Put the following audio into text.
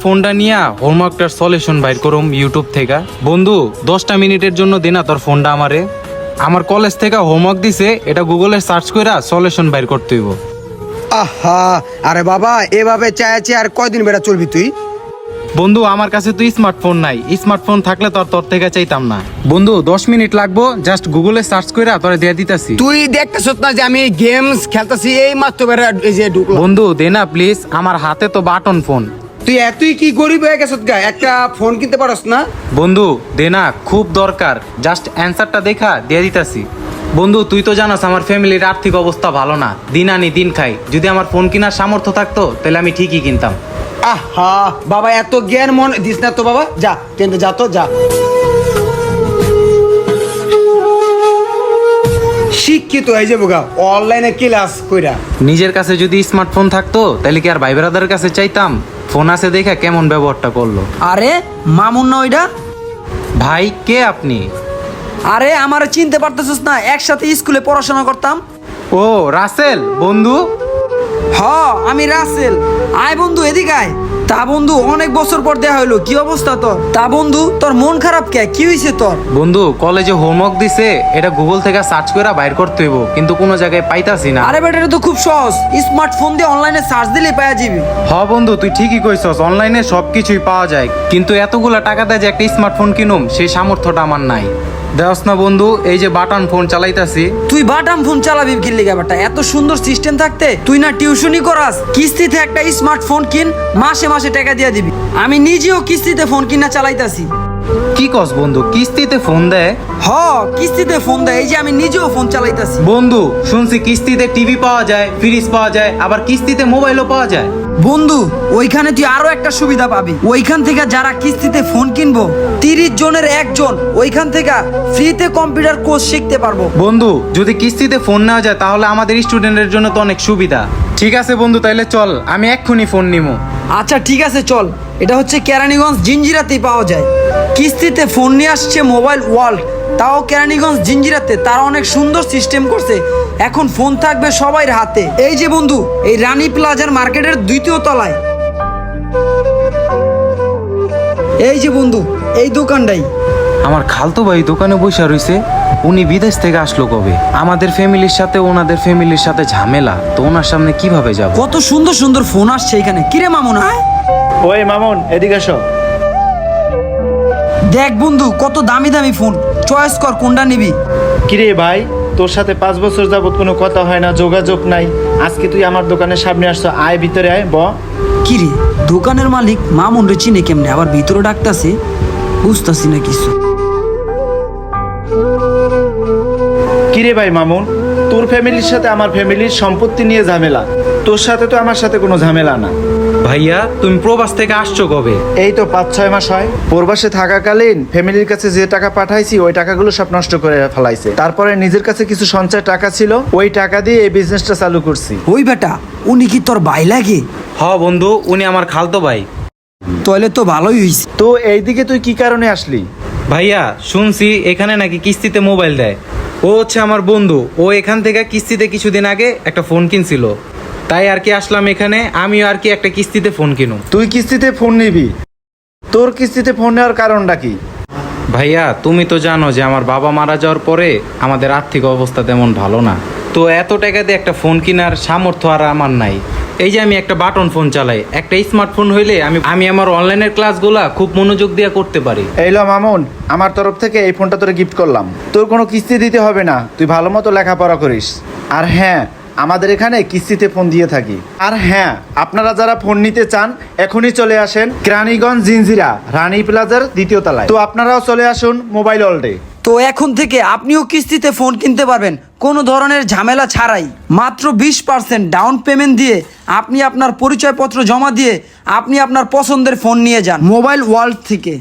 ফোনটা নিয়ে হোমওয়ার্কটার সলিউশন বাইর করুম ইউটিউব থেকে। বন্ধু 10টা মিনিটের জন্য দিনা তোর ফোনটা আমারে। আমার কলেজ থেকে হোমওয়ার্ক দিছে, এটা গুগলে সার্চ কইরা সলিউশন বাইর করতে হইব। আহা, আরে বাবা এভাবে চাইছে আর কয়দিন বেড়া চলবি তুই? বন্ধু আমার কাছে তো স্মার্টফোন নাই, স্মার্টফোন থাকলে তোর থেকে চাইতাম না। বন্ধু 10 মিনিট লাগবো, জাস্ট গুগলে সার্চ কইরা তোরে দিয়ে দিতাছি। তুই দেখতেছস না যে আমি গেমস খেলতাছি, এই মাত্র বেড়া এই যে ঢুকলাম। বন্ধু দে না প্লিজ, আমার হাতে তো বাটন ফোন। তুই কি গরিব হয়ে গেছস গা, একটা ফোন কিনতে পারস না? বন্ধু দে না, খুব দরকার, জাস্ট অ্যান্সারটা দেখা দিয়ে দিতাছি। বন্ধু তুই তো জানাস আমার ফ্যামিলির আর্থিক অবস্থা ভালো না, দিন আনি দিন খাই। যদি আমার ফোন কেনার সামর্থ্য থাকতো তাহলে আমি ঠিকই কিনতাম। আহা বাবা, এত জ্ঞান মন দিস না তো বাবা, যা টেন্টে যা তো যা। শিক্ষিত হয়ে যাবো গা অনলাইনে ক্লাস কইরা। নিজের কাছে যদি স্মার্টফোন থাকতো তাহলে কি আর ভাই ব্রাদারের কাছে চাইতাম? ফোন আছে দেখা কেমন ব্যবহারটা করলো। আরে মামুন না ওইটা? ভাই কে আপনি? আরে আমার চিনতে পারতেছিস না, একসাথে স্কুলে পড়াশোনা করতাম। ও রাসেল বন্ধু। হ আমি রাসেল। আয় বন্ধু এদিকে আয়। তা বন্ধু অনেক বছর পর দেখা হইলো, কি অবস্থা তোর? তা বন্ধু তোর মন খারাপ কে, কি হয়েছে তোর? বন্ধু কলেজে হোমওয়ার্ক দিছে, এটা গুগল থেকে সার্চ করে বাইর করতে হইব, কিন্তু কোনো জায়গায় পাইতাছি না। আরে বেটা এটা তো খুব সহজ, স্মার্টফোন দিয়ে অনলাইনে সার্চ দিলেই পাওয়া যাবে। হ বন্ধু তুই ঠিকই কইছস, অনলাইনে সবকিছুই পাওয়া যায়, কিন্তু এতগুলা টাকা দেয় যে একটা স্মার্টফোন কিনুম সেই সামর্থ্যটা আমার নাই। দেওস না বন্ধু, এই যে বাটন ফোন চালাইতাছি। তুই বাটাম ফোন চালাবি কি লিগা বেটা? এত সুন্দর সিস্টেম থাকতে তুই না টিউশনই করাস? কিস্তিতে একটা স্মার্টফোন কিন, মাসে মাসে টাকা দিয়ে দিবি। আমি নিজেও কিস্তিতে ফোন কিনা চালাইতাছি। কি কস বন্ধু, কিস্তিতে ফোন দেয়? হ কিস্তিতে ফোন দেয়, এই যে আমি নিজেও ফোন চালাইতাছি। বন্ধু শুনছি কিস্তিতে টিভি পাওয়া যায়, ফ্রিজ পাওয়া যায়, আবার কিস্তিতে মোবাইলও পাওয়া যায়। বন্ধু ওইখানে তুই আরো একটা সুবিধা পাবি, ওইখান থেকে যারা কিস্তিতে ফোন কিনবো 30 জনের একজন ওইখান থেকে ফ্রিতে কম্পিউটার কোর্স শিখতে পারবো। বন্ধু যদি কিস্তিতে ফোন নেওয়া যায় তাহলে আমাদের স্টুডেন্টের জন্য তো অনেক সুবিধা। ঠিক আছে বন্ধু, তাইলে চল আমি এক্ষুনি ফোন নিবো। আচ্ছা ঠিক আছে চল, এটা হচ্ছে কেরানীগঞ্জ জিঞ্জিরাতেই পাওয়া যায়। কিস্তিতে ফোন নিয়ে আসছে মোবাইল ওয়ার্ল্ড, তাও কেরানীগঞ্জ জিঞ্জিরাতে। তারা অনেক সুন্দর সিস্টেম করছে, এখন ফোন থাকবে সবার হাতে। এই যে বন্ধু এই রানী প্লাজার মার্কেটের 2য় তলায়। এই যে বন্ধু এই দোকানটাই। আমার খালতো ভাই দোকানে বসে রইছে, উনি বিদেশ থেকে আসলো কবে? আমাদের ফ্যামিলির সাথে ওনাদের ফ্যামিলির সাথে ঝামেলা, তো ওনার সামনে কিভাবে যাব? কত সুন্দর সুন্দর ফোন আসছে এখানে। কিরে মামুন আয়। ওই মামুন এদিকে এসো। দেখ বন্ধু কত দামি দামি ফোন, চয়েস কর কোনটা নিবি। কিরে ভাই, তোর সাথে 5 বছর যাবত কোনো কথা হয় না, যোগাযোগ নাই, আজকে তুই আমার দোকানের সামনে আসছো। আয় ভিতরে আয়, কিরে দোকানের মালিক মামুন রে চিনে কেমনে, আবার ভিতরে ডাকতাছে? বুঝতাছি না কিছু। কিরে ভাই মামুন, তোর ফ্যামিলির সাথে আমার ফ্যামিলির সম্পত্তি নিয়ে ঝামেলা, তোর সাথে তো আমার সাথে কোনো ঝামেলা না। ভাইয়া তুমি প্রবাস থেকে আসছো কবে? এই তো 5-6 মাস হয়। প্রবাসে থাকাকালীন ফ্যামিলির কাছে যে টাকা পাঠাইছি ওই টাকাগুলো সব নষ্ট করে ফেলাইছে। তারপরে নিজের কাছে কিছু সঞ্চয় টাকা ছিল, ওই টাকা দিয়ে এই বিজনেসটা চালু করছি। ওই বেটা উনি কি তোর ভাই লাগে? হ বন্ধু উনি আমার খালতো ভাই। তাহলে তো ভালোই হইছে। তো এইদিকে তুই কি কারণে আসলি? ভাইয়া শুনছি এখানে নাকি কিস্তিতে মোবাইল দেয়। ও হচ্ছে আমার বন্ধু, ও এখান থেকে কিস্তিতে কিছুদিন আগে একটা ফোন কিনছিল, তাই আর কি আসলাম এখানে। আমিও আর কি একটা কিস্তিতে ফোন কিনুম। তুই কিস্তিতে ফোন নিবি? তোর কিস্তিতে ফোন নেওয়ার কারণটা কি? ভাইয়া তুমি তো জানো যে আমার বাবা মারা যাওয়ার পরে আমাদের আর্থিক অবস্থা তেমন ভালো না, তো এত টাকা দিয়ে একটা ফোন কেনার সামর্থ্য আর আমার নাই। এই যে আমি একটা বাটন ফোন চালাই, একটা স্মার্টফোন হইলে আমি আমার অনলাইনের ক্লাসগুলা খুব মনোযোগ দিয়ে করতে পারি। এইলো মামুন, আমার তরফ থেকে এই ফোনটা তোরে গিফট করলাম। তোর কোনো কিস্তি দিতে হবে না, তুই ভালো মতো লেখাপড়া করিস। আর হ্যাঁ, আমাদের এখানে কিস্তিতে ফোন দিয়ে থাকি। আর হ্যাঁ, আপনারা যারা ফোন নিতে চান এখনই চলে আসেন কেরানীগঞ্জ জিঞ্জিরা রানী প্লাজার 2য় তলায়। তো আপনারাও চলে আসুন মোবাইল ওয়ার্ল্ডে। তো এখন থেকে আপনিও কিস্তিতে ফোন কিনতে পারবেন কোনো ধরনের ঝামেলা ছাড়াই। মাত্র 20% ডাউন পেমেন্ট দিয়ে আপনি আপনার পরিচয়পত্র জমা দিয়ে আপনি আপনার পছন্দের ফোন নিয়ে যান মোবাইল ওয়ার্ল্ড থেকে।